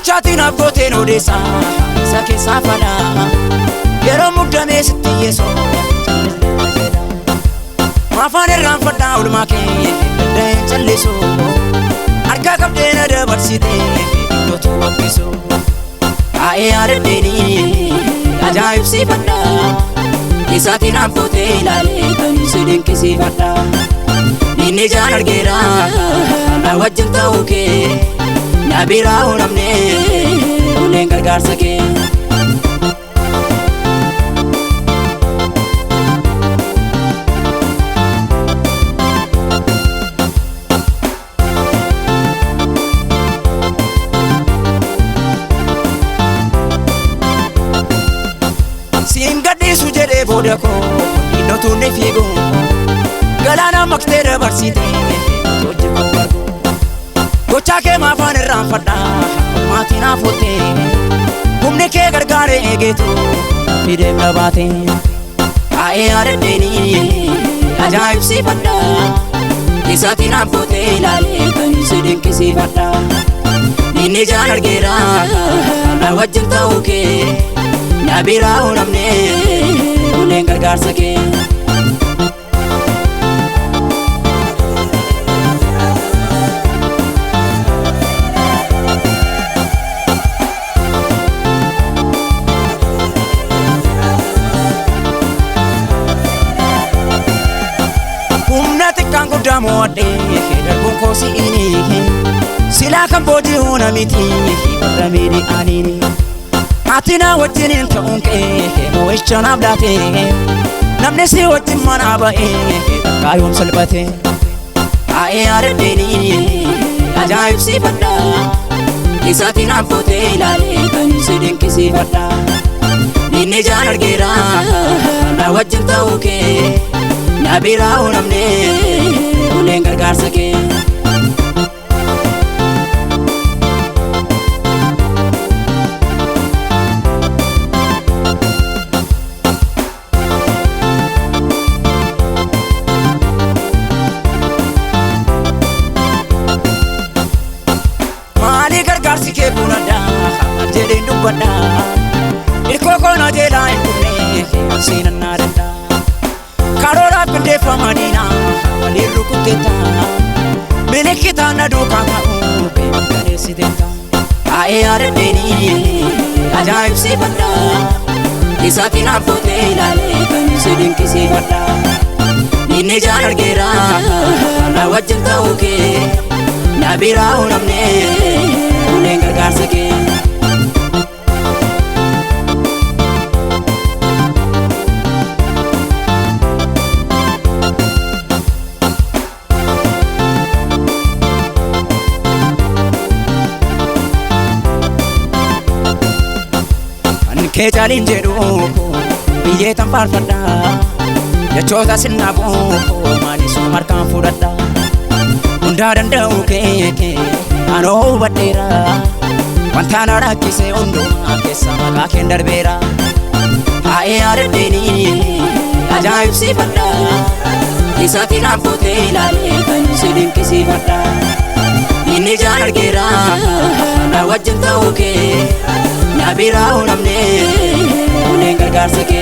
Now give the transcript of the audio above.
Gochaatiin abbootee odeessaa isa keessaa fadha yeroo muddamee sitti yeesoo maafaan irraan fadhaa oolmaa kee danda'een callisu harka qabdee na dabarsitee iddootu wabbisu taa'ee yaadadheeni ajaa'ibsiifadha isaatiin abbootee ilaalee kan si dinqisiifadha inni jaan argeera na wajjin ta'uu kee na biraa uumamne uleen gargaarsa kee siin gadhiisu jedhee booda koo dhiinnotuun ni fiigu galaana maktee dabarsitee hojii koo argu gochaa kee maafaan irraan fadhaa maatiin hafootee humni kee gargaaree eegeetu fideem na baate taa'ee yaadadheeni ajaa'ibsiifadha isaatiin abbootee ilaalee kan si dinqisiifadha inni jaan argeera na wajjin ta'uu kee na biraa uumamne uleen gargaarsa kee humna xiqqaan guddaa mo'adhee darbuun koo si'ini silaa kan boodii uuna miti warra miidhi'aniini Atina wajjiniin ta'uun kee mo'icha naaf laate namni si wajjin manaa ba'ee kaayyoom salphate taa'ee yaadadheeni ajaa'ibsiifadha isaatiin abbootee ilaalee kan si dinqisiifadha inni jaan argeera na wajjin ta'uu kee na biraa uumamne uleen gargaarsa kee gargaarsi kee buunadhaa jedheen dubbadha ilkoo koona jeelaa hin dhufne seenan naa danda'a karooraaf qindeeffamaniina waliin rukutteetta milikitaan na duukaa ta'uu beekaneessiteetta taa'ee yaadadheeni ajaa'ibsiifadha isaatiin abbootee ilaalee kan si dinqisiifadha inni jaan argeera na wajjin ta'uu kee na biraa uumamne uleen gargaarsa kee kan kee caaliin jedhu biyyee tan faarfadha jechoota sinnaaqu maanisuu markaan fudhadha hundaa danda'u kee anoo hubadheera wanta na rakkise hundumaa keessa maqaa keen darbeera taa'ee yaadadheeni ajaa'ibsiifadha isaatiin abbootee ilaalee kan si dinqisiifadha inni jaan argeera na wajjin ta'uu kee na biraa uumamne uleen gargaarsa kee